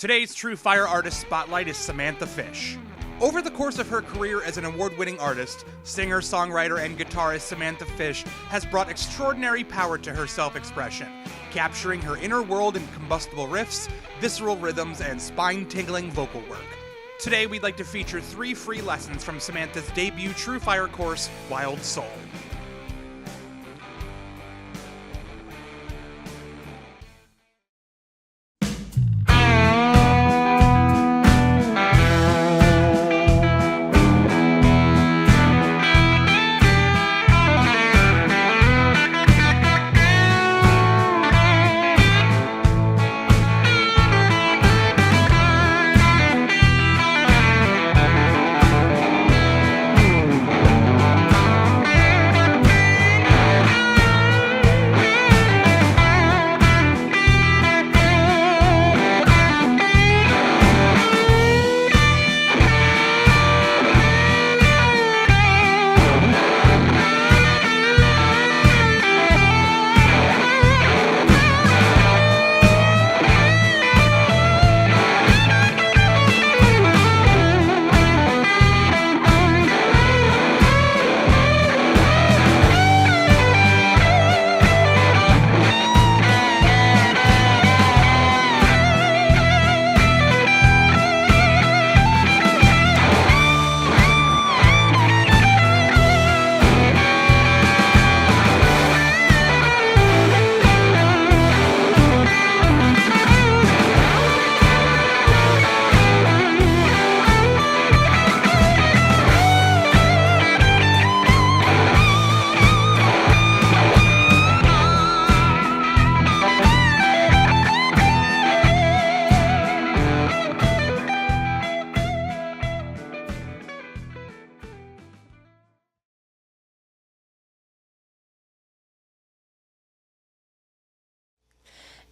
Today's TrueFire artist spotlight is Samantha Fish. Over the course of her career as an award-winning artist, singer, songwriter, and guitarist Samantha Fish has brought extraordinary power to her self-expression, capturing her inner world in combustible riffs, visceral rhythms, and spine-tingling vocal work. Today, we'd like to feature 3 free lessons from Samantha's debut TrueFire course, Wild Soul.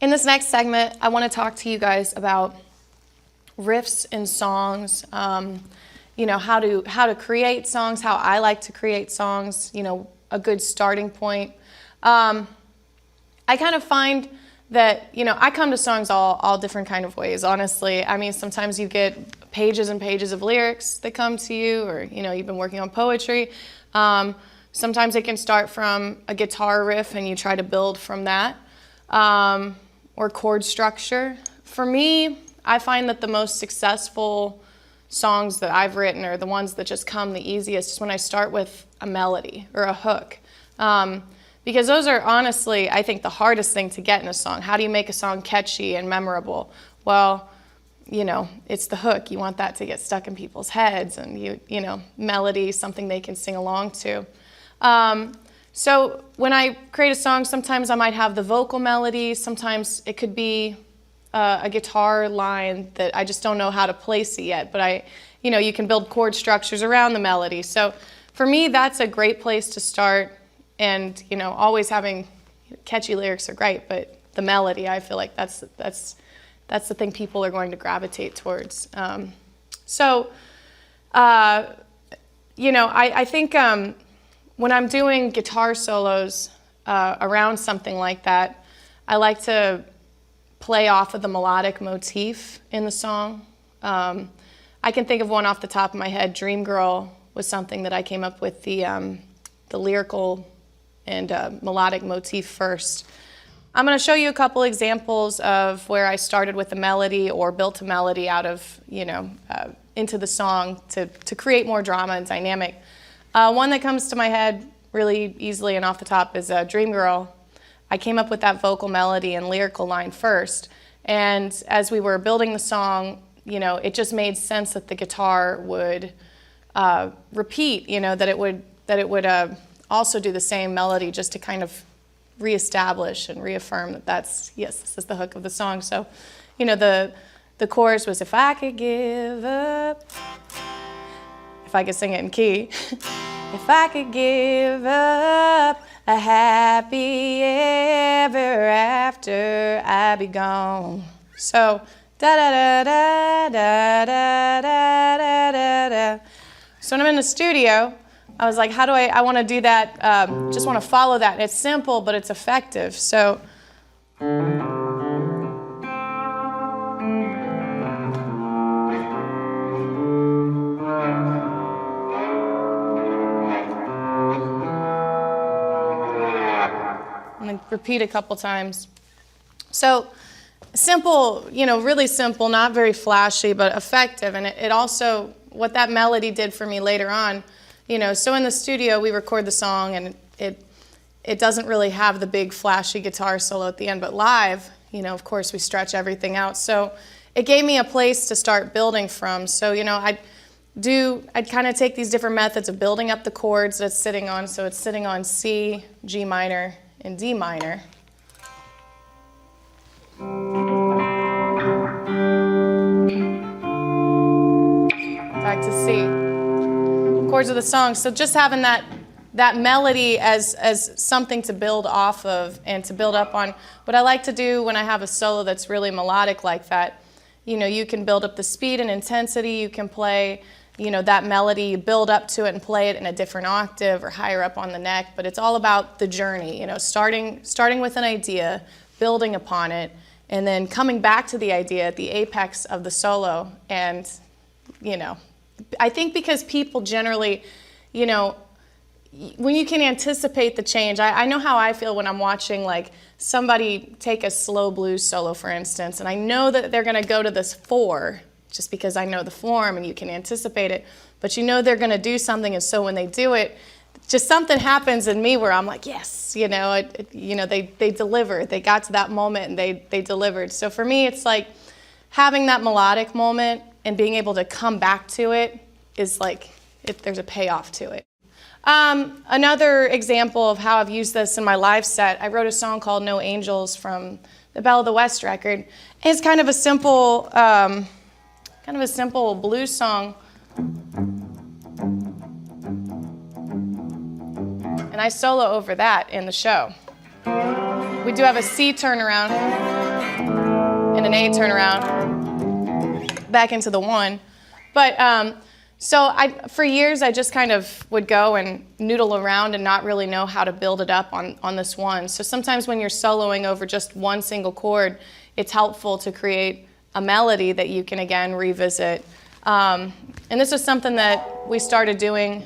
In this next segment, I want to talk to you guys about riffs in songs, you know, how to create songs, how I like to create songs, you know, a good starting point. I kind of find that, you know, I come to songs all different kind of ways, honestly. I mean, sometimes you get pages and pages of lyrics that come to you, or, you know, you've been working on poetry. Sometimes it can start from a guitar riff and you try to build from that. Or chord structure. For me, I find that the most successful songs that I've written are the ones that just come the easiest is when I start with a melody or a hook. Because those are honestly, I think, the hardest thing to get in a song. How do you make a song catchy and memorable? Well, you know, it's the hook. You want that to get stuck in people's heads, and you know, melody, something they can sing along to. So when I create a song, sometimes I might have the vocal melody, sometimes it could be a guitar line that I just don't know how to place it yet, but you know, you can build chord structures around the melody. So for me, that's a great place to start, and you know, always having catchy lyrics are great, but the melody, I feel like that's the thing people are going to gravitate towards. You know, I think when I'm doing guitar solos around something like that, I like to play off of the melodic motif in the song. I can think of one off the top of my head. Dream Girl was something that I came up with the lyrical and melodic motif first. I'm going to show you a couple examples of where I started with a melody or built a melody out of, you know, into the song to create more drama and dynamic. One that comes to my head really easily and off the top is Dream Girl. I came up with that vocal melody and lyrical line first, and as we were building the song, you know, it just made sense that the guitar would repeat, you know, that it would also do the same melody, just to kind of reestablish and reaffirm that yes, this is the hook of the song. So, you know, the chorus was, if I could give up, if I could sing it in key, if I could give up a happy ever after, I'd be gone. So, da da da da da da da da da. So when I'm in the studio, I was like, how do I want to do that, just want to follow that. It's simple, but it's effective. So repeat a couple times. So simple, really simple, not very flashy, but effective. And it also, what that melody did for me later on, so in the studio we record the song and it doesn't really have the big flashy guitar solo at the end, but live, of course we stretch everything out. So it gave me a place to start building from. So, I'd kind of take these different methods of building up the chords that it's sitting on. So it's sitting on C, G minor, and D minor. Back to C. Chords of the song. So just having that melody as something to build off of and to build up on. What I like to do when I have a solo that's really melodic like that, you can build up the speed and intensity. You can play, that melody, build up to it and play it in a different octave or higher up on the neck. But it's all about the journey, starting with an idea, building upon it, and then coming back to the idea at the apex of the solo. And, I think because people generally, when you can anticipate the change, I know how I feel when I'm watching like somebody take a slow blues solo, for instance, and I know that they're going to go to this 4 just because I know the form and you can anticipate it, but they're going to do something, and so when they do it, just something happens in me where I'm like, yes, they delivered. They got to that moment and they delivered. So for me, it's like having that melodic moment and being able to come back to it is like, there's a payoff to it. Another example of how I've used this in my live set, I wrote a song called No Angels from the Belle of the West record. It's kind of a simple blues song. And I solo over that in the show. We do have a C turnaround and an A turnaround back into the 1. But for years I just kind of would go and noodle around and not really know how to build it up on this one. So sometimes when you're soloing over just one single chord, it's helpful to create a melody that you can again revisit. And this was something that we started doing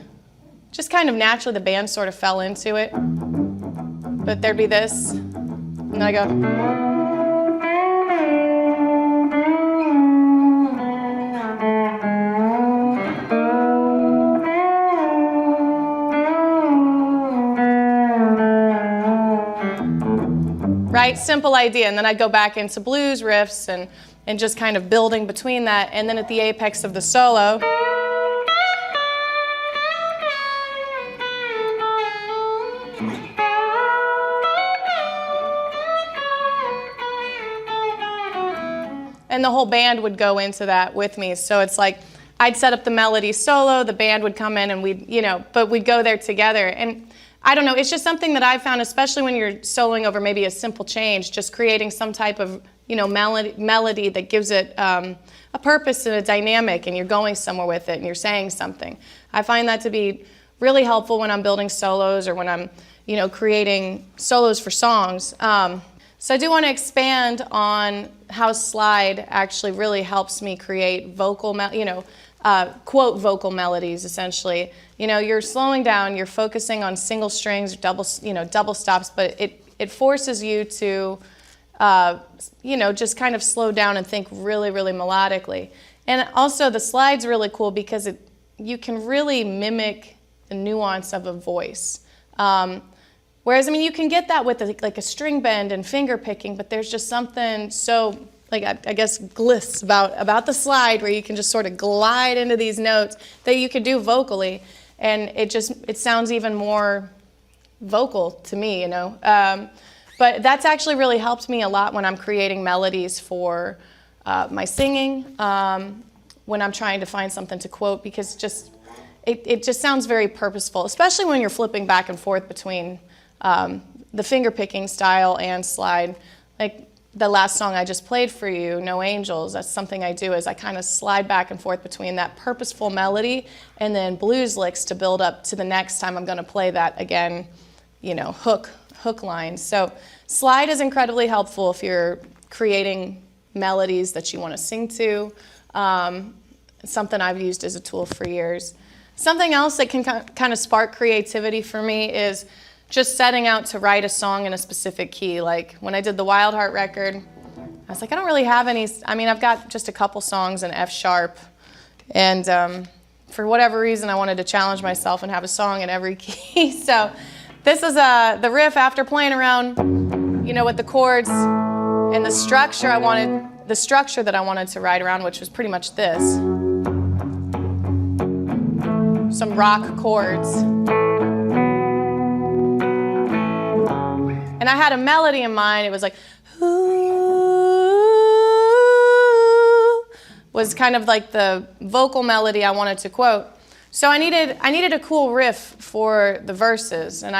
just kind of naturally. The band sort of fell into it. But there'd be this, and then I go. Right, simple idea, and then I'd go back into blues riffs and just kind of building between that, and then at the apex of the solo, and the whole band would go into that with me. So it's like I'd set up the melody solo, the band would come in, and we'd go there together. And I don't know, it's just something that I've found, especially when you're soloing over maybe a simple change, just creating some type of melody that gives it a purpose and a dynamic, and you're going somewhere with it and you're saying something. I find that to be really helpful when I'm building solos or when I'm creating solos for songs. So I do want to expand on how slide actually really helps me create vocal, quote vocal melodies, essentially. You're slowing down, you're focusing on single strings, double stops, but it forces you to, just kind of slow down and think really, really melodically. And also the slide's really cool because you can really mimic the nuance of a voice. Whereas, you can get that with like a string bend and finger picking, but there's just something so, I guess, gliss about the slide where you can just sort of glide into these notes that you could do vocally, and it sounds even more vocal to me, But that's actually really helped me a lot when I'm creating melodies for my singing, when I'm trying to find something to quote, because it just sounds very purposeful, especially when you're flipping back and forth between the finger picking style and slide. Like the last song I just played for you, No Angels, that's something I do, is I kind of slide back and forth between that purposeful melody and then blues licks to build up to the next time I'm going to play that again, hook line. So slide is incredibly helpful if you're creating melodies that you want to sing to. Something I've used as a tool for years. Something else that can kind of spark creativity for me is just setting out to write a song in a specific key. Like when I did the Wild Heart record, I was like, I don't really have any, I mean, I've got just a couple songs in F sharp, and for whatever reason, I wanted to challenge myself and have a song in every key. So this is the riff after playing around, you know, with the chords and the structure that I wanted to write around, which was pretty much this. Some rock chords. And I had a melody in mind. It was like, ooh, was kind of like the vocal melody I wanted to quote. So I needed a cool riff for the verses. And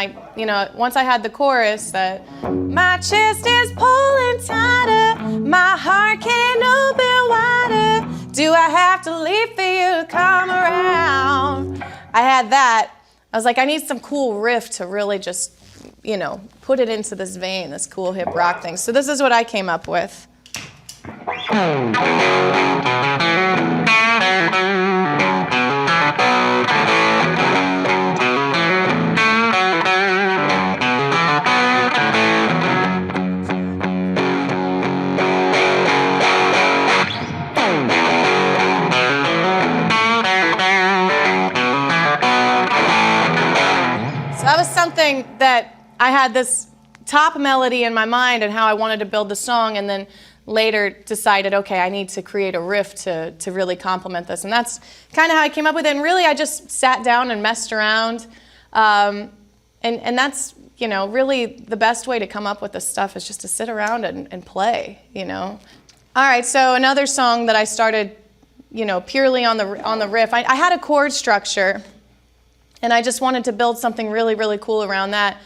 once I had the chorus that, my chest is pulling tighter, my heart can't open wider, do I have to leave for you to come around? I had that. I was like, I need some cool riff to really just, put it into this vein, this cool hip rock thing. So this is what I came up with. So that was something that I had this top melody in my mind and how I wanted to build the song, and then later decided, okay, I need to create a riff to really complement this. And that's kind of how I came up with it. And really, I just sat down and messed around. And that's, really the best way to come up with this stuff is just to sit around and play, All right, so another song that I started, purely on the riff. I had a chord structure, and I just wanted to build something really, really cool around that.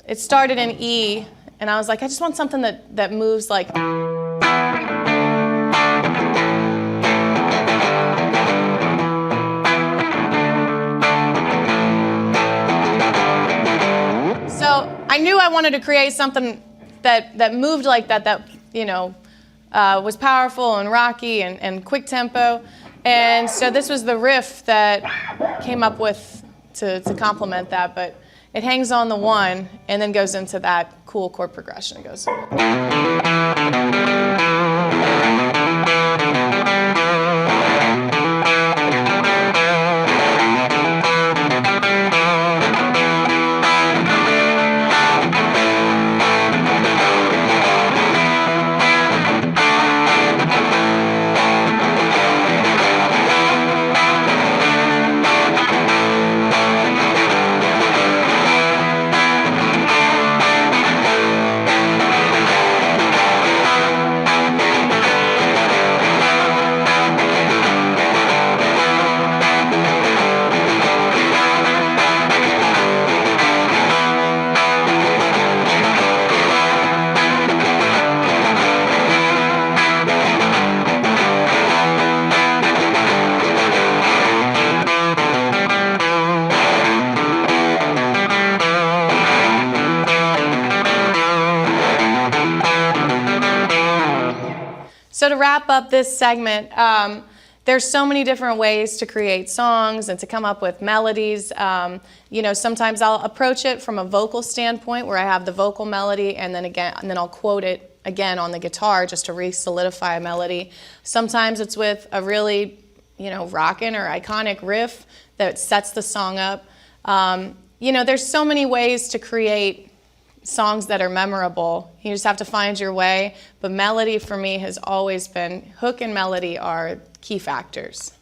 It started in E, and I was like, I just want something that moves like. So I knew I wanted to create something that moved like that was powerful and rocky and quick tempo. And so this was the riff that came up with to complement that, but it hangs on the one and then goes into that cool chord progression. It goes. So to wrap up this segment, there's so many different ways to create songs and to come up with melodies. Sometimes I'll approach it from a vocal standpoint where I have the vocal melody and then I'll quote it again on the guitar just to re-solidify a melody. Sometimes it's with a really, rockin' or iconic riff that sets the song up. There's so many ways to create songs that are memorable. You just have to find your way. But melody for me has always been, hook and melody are key factors.